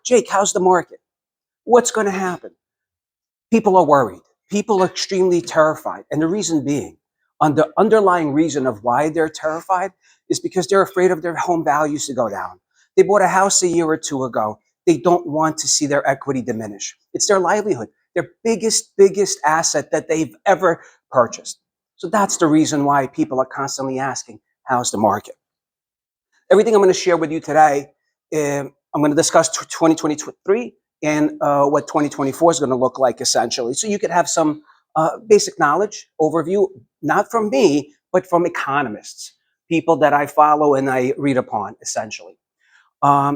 Jake, how's the market? What's going to happen? People are worried. People are extremely terrified. And the reason being, the underlying reason of why they're terrified is because they're afraid of their home values to go down. They bought a house a year or two ago. They don't want to see their equity diminish. It's their livelihood, their biggest asset that they've ever purchased. So that's the reason why people are constantly asking, how's the market? Everything I'm going to share with you today, I'm going to discuss 2023 and what 2024 is going to look like, essentially. So you could have some basic knowledge overview, not from me, but from economists, people that I follow and I read upon, essentially.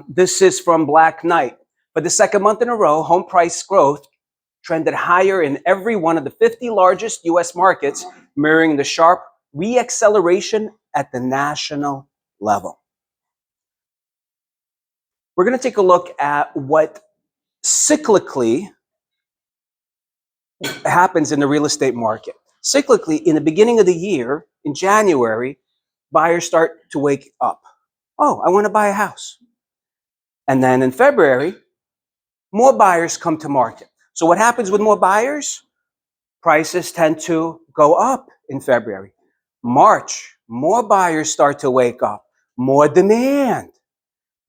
This is from Black Knight. For the second month in a row, home price growth trended higher in every one of the 50 largest U.S. markets, mirroring the sharp reacceleration at the national level. We're going to take a look at what cyclically happens in the real estate market. Cyclically, in the beginning of the year, in January, buyers start to wake up. Oh, I want to buy a house. And then in February, more buyers come to market. So what happens with more buyers? Prices tend to go up in February. March, more buyers start to wake up. More demand.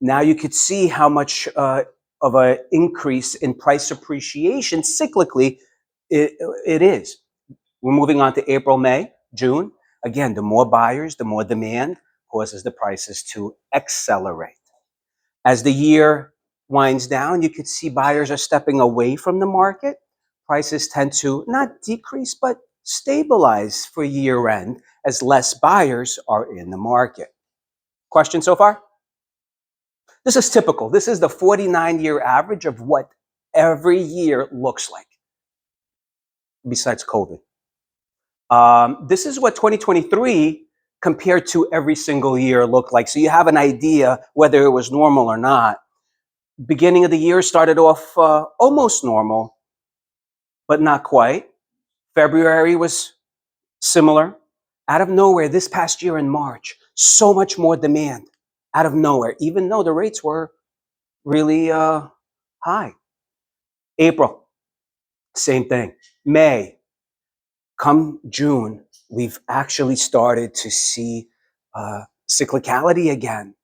Now you could see how much of an increase in price appreciation cyclically it is. We're moving on to April, May, June. Again, the more buyers, the more demand causes the prices to accelerate. As the year winds down, you could see buyers are stepping away from the market. Prices tend to not decrease, but stabilize for year end as less buyers are in the market. Question so far? This is typical. This is the 49-year average of what every year looks like, besides COVID. This is what 2023 compared to every single year looked like. So you have an idea whether it was normal or not. Beginning of the year started off almost normal, but not quite. February was similar. Out of nowhere, this past year in March, so much more demand. Out of nowhere, even though the rates were really high. April, same thing. May, come June, we've actually started to see cyclicality again.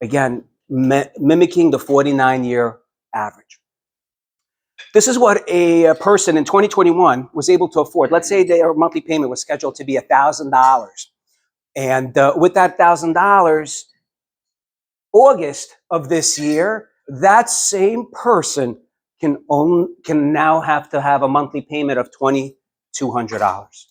Again, mimicking the 49-year average. This is what a person in 2021 was able to afford. Let's say their monthly payment was scheduled to be $1,000. And with that $1,000, August of this year, that same person can now have to have a monthly payment of $2,200.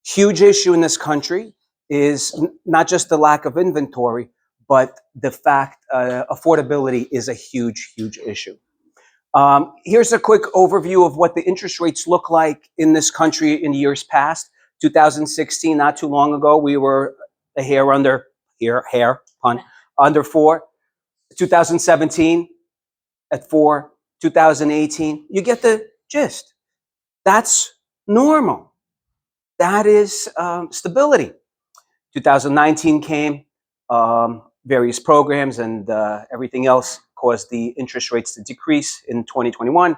Huge issue in this country is not just the lack of inventory, but the fact affordability is a huge issue. Here's a quick overview of what the interest rates look like in this country in years past. 2016, not too long ago, we were a hair under, under 4. 2017 at 4. 2018, you get the gist. That's normal. That is stability. 2019 came, various programs and everything else caused the interest rates to decrease in 2021.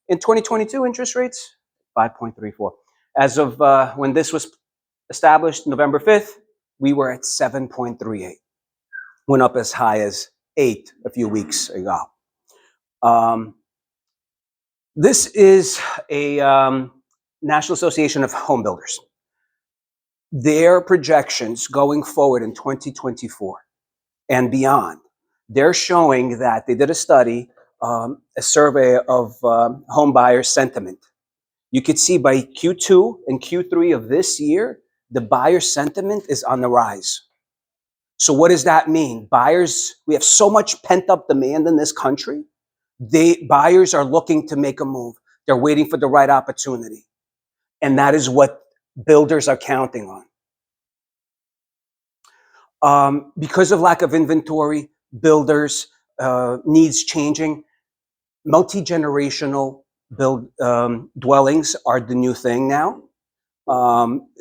In 2022, interest rates, 5.34. As of when this was established, November 5th, we were at 7.38. Went up as high as 8 a few weeks ago. This is a National Association of Home Builders. Their projections going forward in 2024 and beyond, they're showing that they did a study, a survey of home buyer sentiment. You could see by Q2 and Q3 of this year, the buyer sentiment is on the rise. So what does that mean? Buyers, we have so much pent up demand in this country. Buyers are looking to make a move. They're waiting for the right opportunity. And that is what builders are counting on. Because of lack of inventory, builders, needs changing, multi-generational dwellings are the new thing now.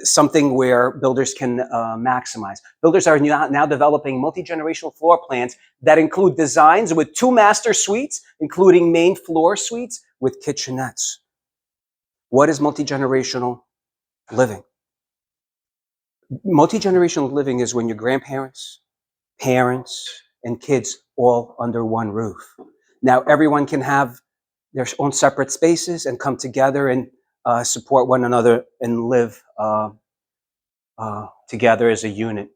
something where builders can maximize. Builders are now developing multi-generational floor plans that include designs with 2 master suites, including main floor suites with kitchenettes. What is multi-generational living? Multi-generational living is when your grandparents, parents, and kids all under one roof. Now everyone can have their own separate spaces and come together and support one another and live together as a unit.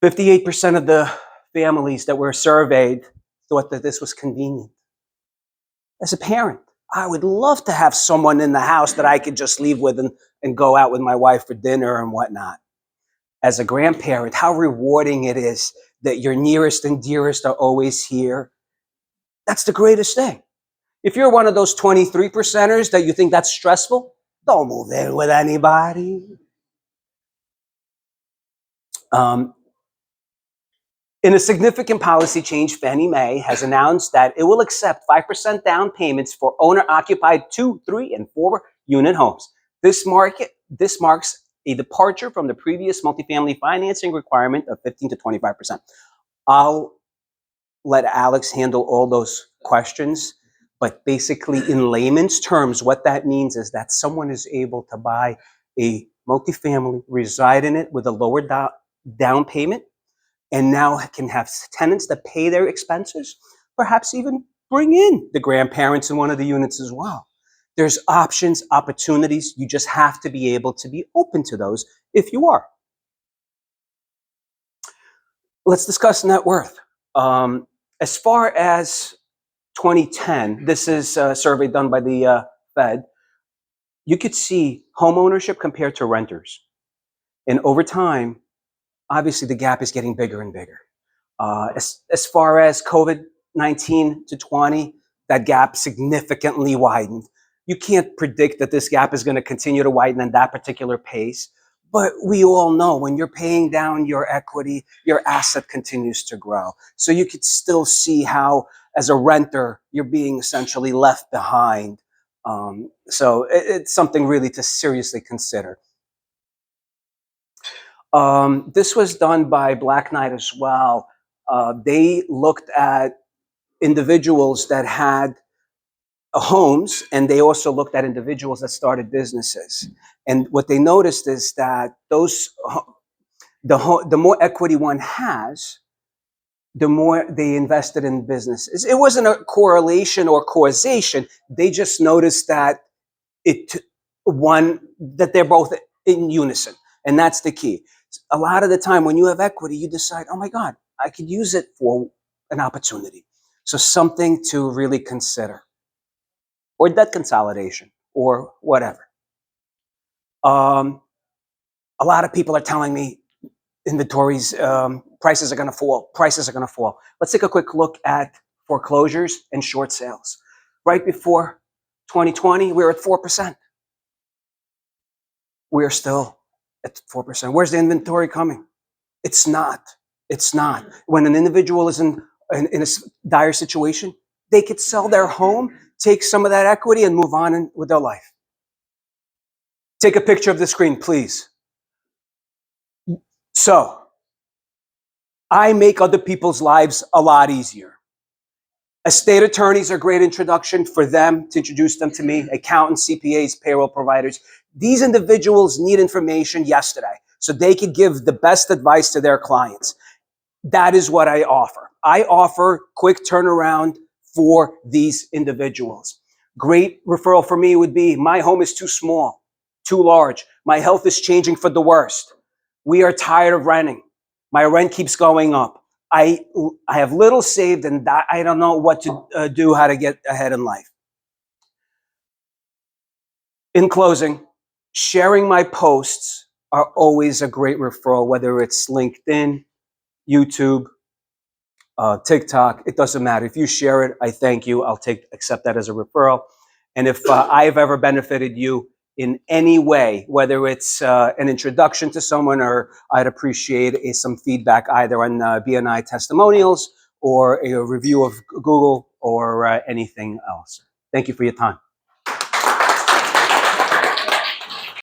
58% of the families that were surveyed thought that this was convenient. As a parent, I would love to have someone in the house that I could just leave with and go out with my wife for dinner and whatnot. As a grandparent, how rewarding it is that your nearest and dearest are always here. That's the greatest thing. If you're one of those 23%ers that you think that's stressful, don't move in with anybody. In a significant policy change, Fannie Mae has announced that it will accept 5% down payments for owner-occupied 2, 3, and 4-unit homes. This marks a departure from the previous multifamily financing requirement of 15 to 25%. I'll let Alex handle all those questions, but basically in layman's terms, what that means is that someone is able to buy a multifamily, reside in it with a lower down payment, and now can have tenants that pay their expenses, perhaps even bring in the grandparents in one of the units as well. There's options, opportunities. You just have to be able to be open to those if you are. Let's discuss net worth. As far as 2010, this is a survey done by the Fed, you could see home ownership compared to renters. And over time, obviously the gap is getting bigger and bigger. As far as COVID-19 to 20, that gap significantly widened. You can't predict that this gap is going to continue to widen at that particular pace, but we all know when you're paying down your equity, your asset continues to grow. So you could still see how, as a renter, you're being essentially left behind. So it's something really to seriously consider. This was done by Black Knight as well. They looked at individuals that had homes, and they also looked at individuals that started businesses. And what they noticed is that the more equity one has, the more they invested in businesses. It wasn't a correlation or causation. They just noticed that that they're both in unison. And that's the key. A lot of the time when you have equity, you decide, oh my God, I could use it for an opportunity. So something to really consider. Or debt consolidation, or whatever. A lot of people are telling me inventories, prices are going to fall. Prices are going to fall. Let's take a quick look at foreclosures and short sales. Right before 2020, we were at 4%. We're still at 4%. Where's the inventory coming? It's not. It's not. When an individual is in a dire situation, they could sell their home, take some of that equity, and move on with their life. Take a picture of the screen, please. So, I make other people's lives a lot easier. Estate attorneys are a great introduction for them to introduce them to me. Accountants, CPAs, payroll providers. These individuals need information yesterday so they could give the best advice to their clients. That is what I offer. I offer quick turnaround for these individuals. Great referral for me would be, my home is too small, too large. My health is changing for the worst. We are tired of renting. My rent keeps going up. I have little saved and I don't know what to do, how to get ahead in life. In closing, sharing my posts are always a great referral, whether it's LinkedIn, YouTube, TikTok, it doesn't matter. If you share it, I thank you. I'll accept that as a referral. And if I've ever benefited you in any way, whether it's an introduction to someone, or I'd appreciate some feedback either on BNI testimonials or a review of Google or anything else. Thank you for your time.